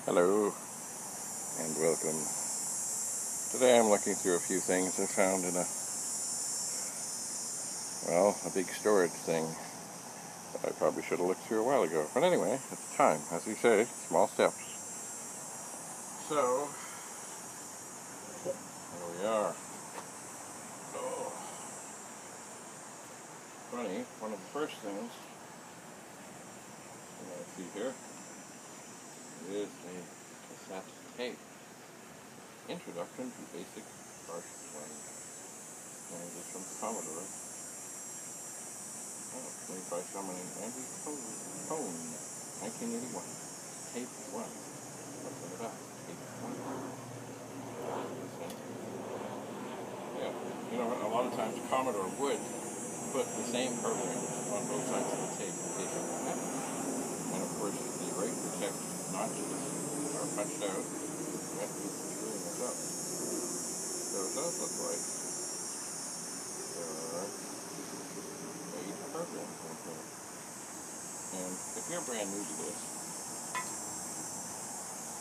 Hello and welcome. Today I'm looking through a few things I found in a big storage thing that I probably should have looked through a while ago. But anyway, it's time, as we say, small steps. So, here we are. Oh, funny, one of the first things I see here is a cassette tape. Introduction to Basic Brush Swing. And it's from Commodore. Made by someone named Andy Cohn, 1981. Tape 1. What's in the back? Tape 1. Yeah, you know, a lot of times Commodore would put the same programs on both sides of the tape in case you were happy. And of course, the right protect notches are punched out to prevent you from screwing this up. So it does look like there are 8 programs in here. And if you're brand new to this,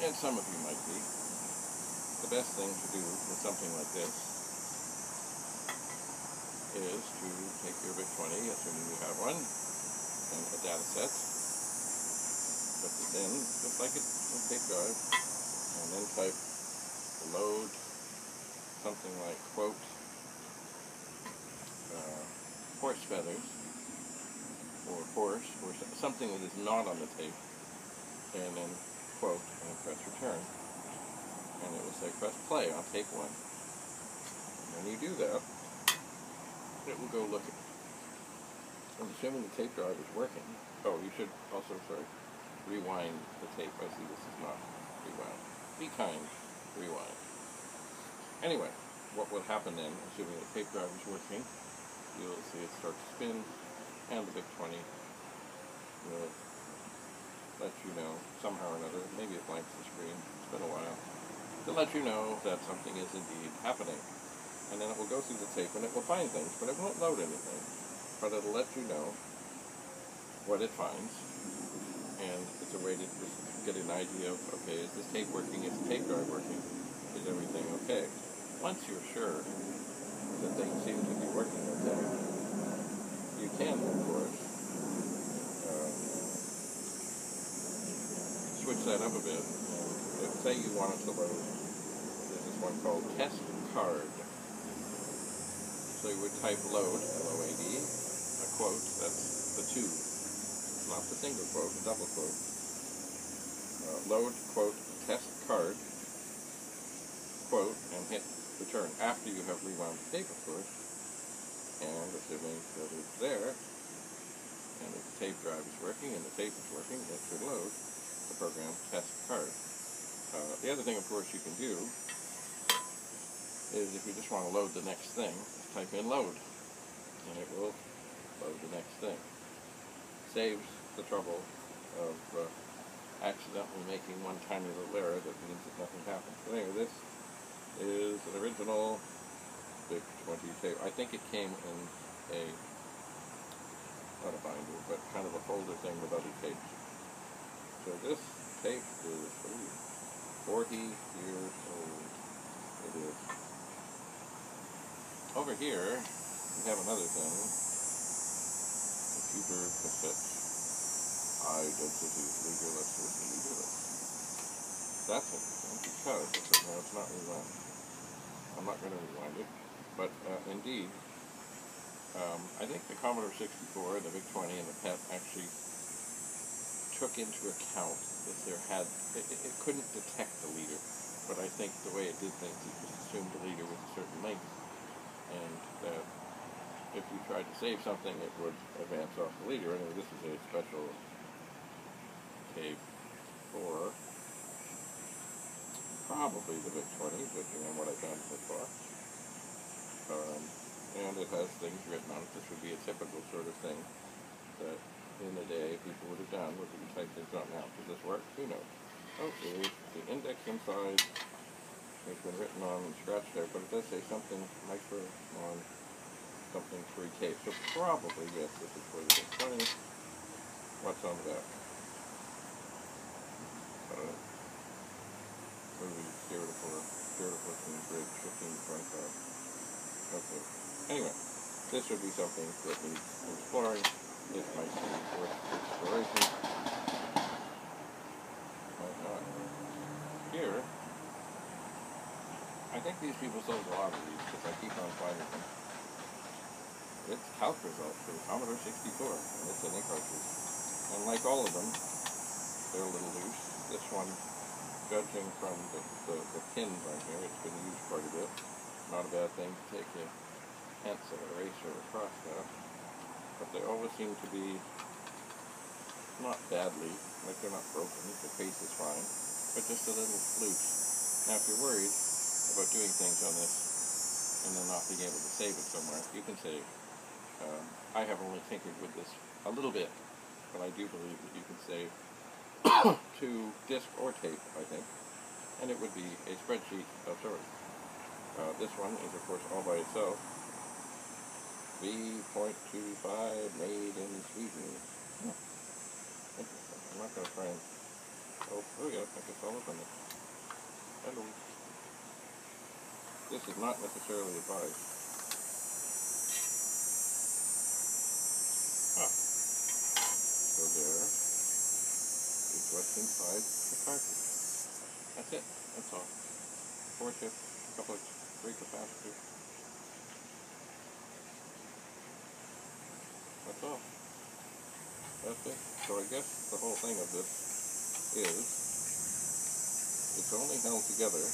and some of you might be, the best thing to do with something like this is to take your VIC-20, assuming you have one, and a data set, put it in, just like a tape drive, and then type load something like, quote, horse feathers, or horse, or something that is not on the tape, and then quote, and press return. And it will say press play on tape 1. And when you do that, it will go look at it. And assuming the tape drive is working, you should also, rewind the tape. I see this is not rewound. Be kind, rewind. Anyway, what will happen then, assuming the tape drive is working, you'll see it start to spin, and the VIC-20 will let you know, somehow or another, maybe it blanks the screen, it's been a while, to let you know that something is indeed happening. And then it will go through the tape and it will find things, but it won't load anything. But it'll let you know what it finds, and it's a way to just get an idea of, okay, is this tape working, is the tape drive working, is everything okay? Once you're sure that things seem to be working okay, you can, of course, switch that up a bit. And say you wanted to load, there's this one called test card. So you would type load, L-O-A-D, a quote, that's the 2. It's not the single quote, the double quote. Load, quote, test card, quote, and hit return after you have rewound the tape, of course. And assuming that it's there, and the tape drive is working, and the tape is working, it should load the program test card. The other thing, of course, you can do is if you just want to load the next thing, type in load, and it will load the next thing. Saves the trouble of accidentally making one tiny little error that means that nothing happens. But anyway, this is an original VIC-20 tape. I think it came in not a binder, but kind of a folder thing with other tapes. So this tape is 40 years old. It is. Over here, we have another thing. Computer cassette. High density leaderless versus leaderless. That's interesting because it's not rewound. I'm not going to rewind it, but indeed, I think the Commodore 64, the VIC-20, and the PET actually took into account that it couldn't detect the leader, but I think the way it did things, it just assumed the leader was a certain length, and that if you tried to save something, it would advance off the leader. Anyway, this is a special tape for probably the VIC-20, judging on what I found so far. And it has things written on it. This would be a typical sort of thing that in the day people would have done, would be type things on. Now, does this work? Who knows? Okay, the index inside has been written on and scratched out, but it does say something micro on something 3K. So probably, yes, this is for the VIC-20. What's on the back? 0 to 14 bridge, 15 to 25. Okay. Anyway, this would be something that needs exploring. It might be worth exploration. Might not. Here, I think these people sold a lot of these because I keep on finding them. It's calc results for the Commodore 64, and it's an ink cartridge. And like all of them, they're a little loose. This one, judging from the pins on here, it's been used quite a bit. Not a bad thing to take a pencil eraser across that. But they always seem to be not badly, like they're not broken, the case is fine, but just a little loose. Now if you're worried about doing things on this and then not being able to save it somewhere, you can save. I have only tinkered with this a little bit, but I do believe that you can save to disk or tape, I think, and it would be a spreadsheet of sorts. This one is, of course, all by itself. V.25 made in Sweden. Interesting. I'm not going to try and... Oh yeah, I guess I'll open it. Hello. This is not necessarily advised. So there is what's inside the cartridge. That's it. That's all. 4 chips, a couple of 3 capacitors. That's all. That's it. So I guess the whole thing of this is it's only held together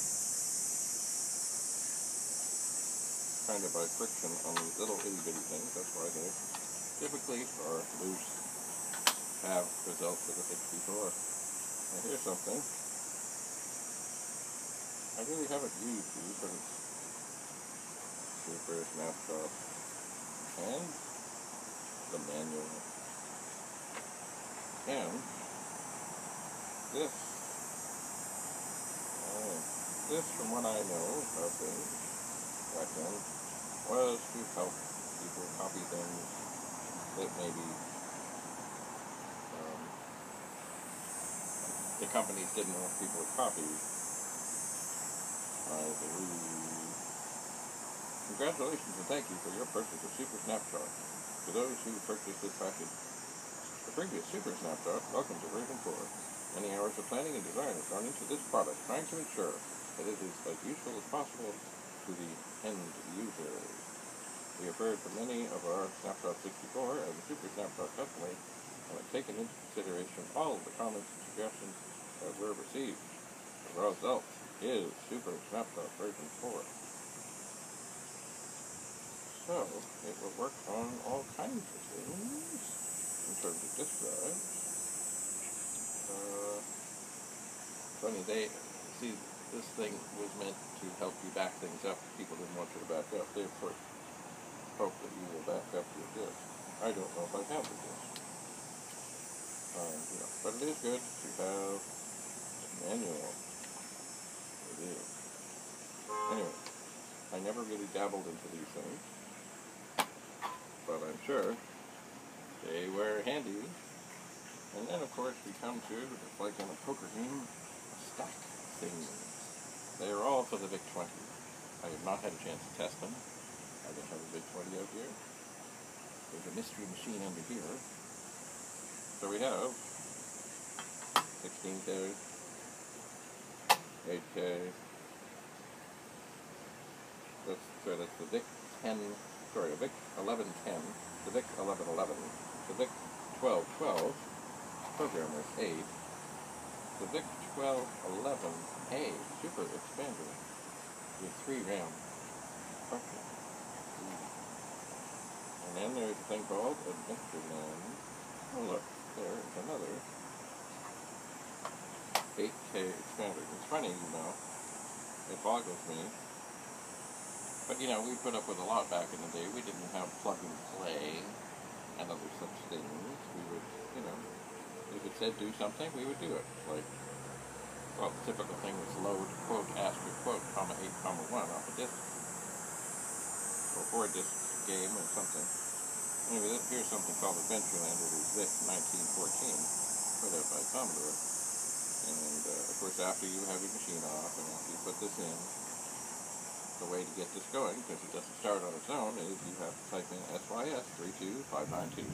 kind of by friction on these little itty bitty things. That's why they typically are loose, have results of the 64. Now here's something. I really haven't used these, but it's Super Snapshot and the manual. And this from what I know of things back then, was to help people copy things that maybe the companies didn't want people to copy. I believe. Congratulations and thank you for your purchase of Super Snapshot. To those who purchased this package, the previous Super Snapshot, welcome to version 4. Many hours of planning and design have gone into this product, trying to ensure that it is as useful as possible to the end user. We have heard from many of our Snapshot 64 and the Super Snapshot customers and have taken into consideration all of the comments and suggestions that were received. The result is Super Snapshot version 4. So, it will work on all kinds of things in terms of disk drives. Funny, see, this thing was meant to help you back things up. People didn't want you to back up. They, of course, hope that you will back up your disk. I don't know if I have the disk. But it is good to have a manual. It is. Anyway, I never really dabbled into these things, but I'm sure they were handy. And then, of course, we come to, just like in a poker game, stack things. They are all for the VIC-20. I have not had a chance to test them. I don't have a VIC-20 out here. There's a mystery machine under here. So we have 16K, 8K. That's the VIC-10, sorry, the VIC-1110, the VIC-1111, the VIC-1212, programmer's aid, the VIC-1211A super expander with 3 RAM. Okay. And then there's a thing called Adventureland. Oh look, there is another 8K expander. It's funny, it boggles me. But we put up with a lot back in the day. We didn't have plug and play and other such things. We would, if it said do something, we would do it. Like, well, the typical thing was load, quote, asterisk, quote, comma 8, comma 1 off a disk. Or 4 disc game or something. Anyway, here's something called Adventureland. It is VIC 1914, put out by Commodore. And, of course, after you have your machine off and after you put this in, the way to get this going, because it doesn't start on its own, is you have to type in SYS 32592.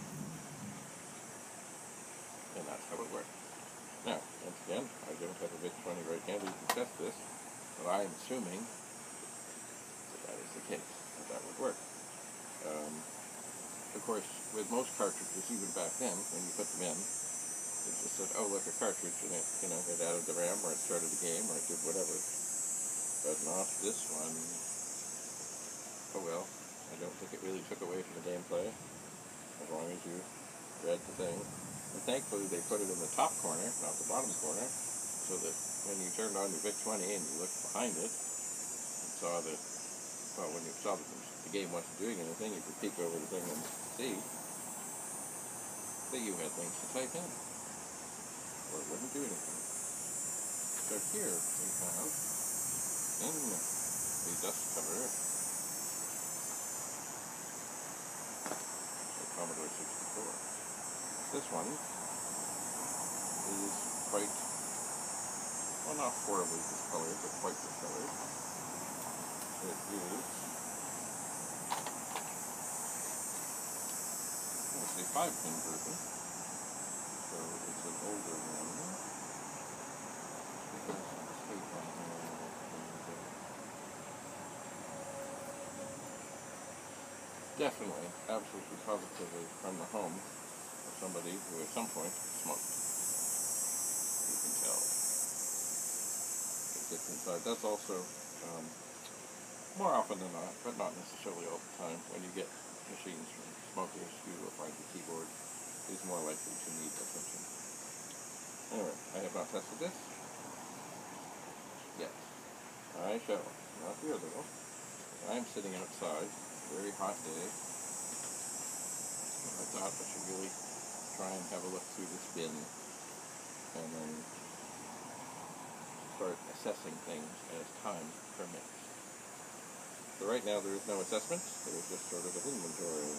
And that's how it works. Now, once again, I don't have a VIC-20 right handy to test this, but I'm assuming that is the case, that would work. Of course, with most cartridges, even back then, when you put them in, it just said, oh, look, a cartridge, and it, it added the RAM, or it started the game, or it did whatever. But not this one. Oh well, I don't think it really took away from the gameplay, as long as you read the thing. And thankfully, they put it in the top corner, not the bottom corner, so that when you turned on your VIC-20 and you looked behind it, and saw that, well, when you saw that the game wasn't doing anything, you could peek over the thing and see that you had things to type in, or it wouldn't do anything. So here we have, in the dust cover, the Commodore 64. This one is quite, well, not horribly discolored, but quite discolored. It is, it's a 5-pin version, so it's an older one. Definitely, absolutely, positively from the home of somebody who at some point smoked. You can tell. It gets inside. That's also, more often than not, but not necessarily all the time, when you get machines from smokers, you will find the keyboard is more likely to need attention. Anyway, I have not tested this yet. I shall. Not here though. I'm sitting outside. Very hot day. I thought I should really try and have a look through this bin and then start assessing things as time permits. So right now there is no assessment, there is just sort of an inventory.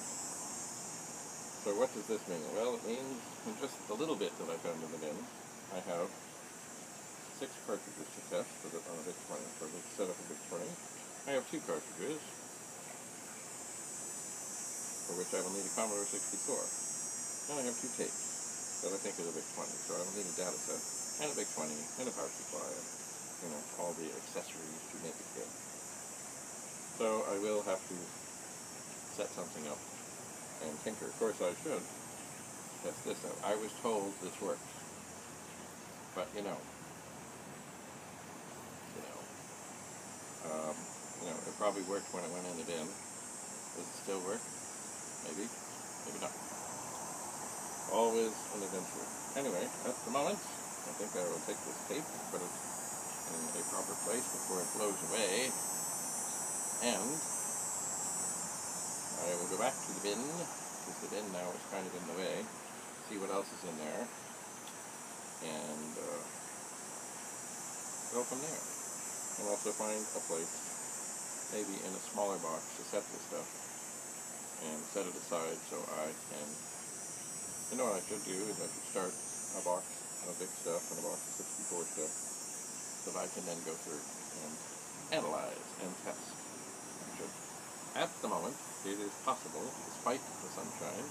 So what does this mean? Well, it means just the little bit that I found in the bin, I have 6 cartridges to test on a VIC-20, for the setup of VIC-20. I have 2 cartridges, for which I will need a Commodore 64. And I have 2 tapes that I think are the VIC-20, so I will need a data set, and a VIC-20, and a power supply, and, all the accessories to make it good. So I will have to set something up and tinker. Of course I should test this out. I was told this works, but it probably worked when it went in the bin. Does it still work? Maybe, maybe not. Always an adventure. Anyway, at the moment, I think I will take this tape and put it in a proper place before it blows away. And I will go back to the bin, because the bin now is kind of in the way, see what else is in there, and go from there. And also find a place, maybe in a smaller box, to set this stuff, and set it aside so I can, what I should do is I should start a box of big stuff and a box of 64 stuff, so that I can then go through and analyze and test. At the moment, it is possible, despite the sunshine,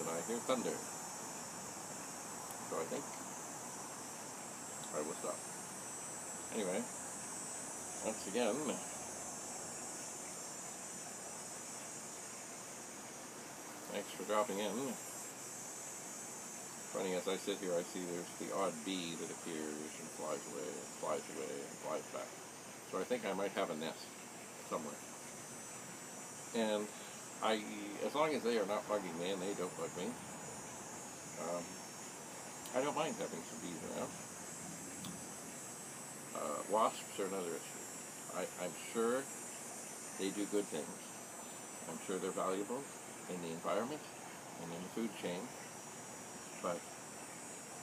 that I hear thunder. So I think I will stop. Anyway, once again, thanks for dropping in. Funny, as I sit here, I see there's the odd bee that appears and flies away and flies away and flies back. So I think I might have a nest somewhere. And as long as they are not bugging me, and they don't bug me, I don't mind having some bees around. Wasps are another issue. I'm sure they do good things. I'm sure they're valuable in the environment and in the food chain, but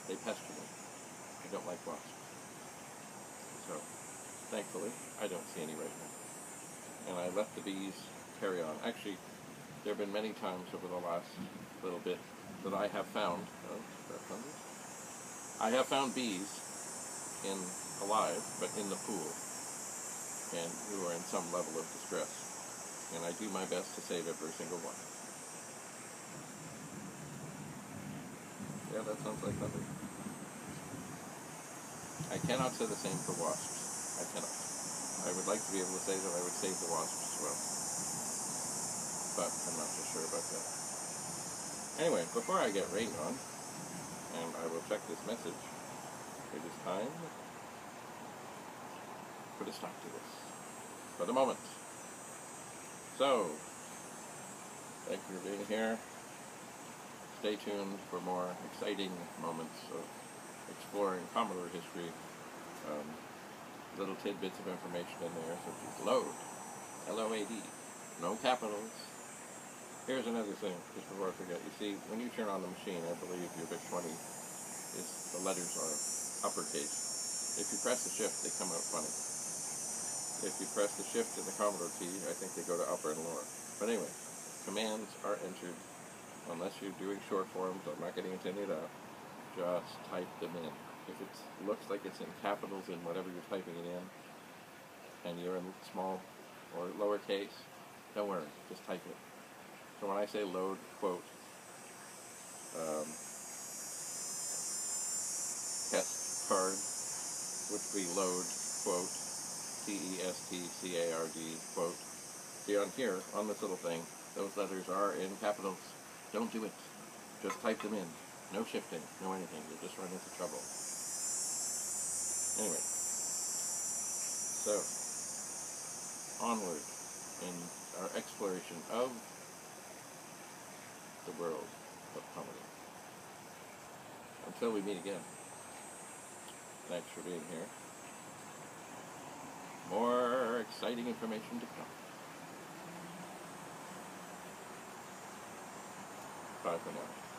they pester me. I don't like wasps. So, thankfully, I don't see any right now. And I let the bees carry on. Actually, there have been many times over the last little bit that I have found, I have found bees alive, but in the pool. and who are in some level of distress. And I do my best to save every single one. Yeah, that sounds like nothing. I cannot say the same for wasps. I cannot. I would like to be able to say that I would save the wasps as well. But I'm not so sure about that. Anyway, before I get rained on, and I will check this message, it is time to put a stop to this. For the moment. So, thank you for being here. Stay tuned for more exciting moments of exploring Commodore history. Little tidbits of information in there, such as load, L-O-A-D, no capitals. Here's another thing, just before I forget. You see, when you turn on the machine, I believe your VIC-20 the letters are uppercase. If you press the shift, they come out funny. If you press the shift and the Commodore key, I think they go to upper and lower. But anyway, commands are entered. Unless you're doing short forms, I'm not getting into any of that. Just type them in. If it looks like it's in capitals in whatever you're typing it in, and you're in small or lowercase, don't worry, just type it. So when I say load, quote, test card, which we load, quote, T-E-S-T-C-A-R-D, quote. See on here, on this little thing, those letters are in capitals. Don't do it. Just type them in. No shifting, no anything. You'll just run into trouble. Anyway, so, onward in our exploration of the world of Commodore. Until we meet again, thanks for being here. More exciting information to come. Bye for now.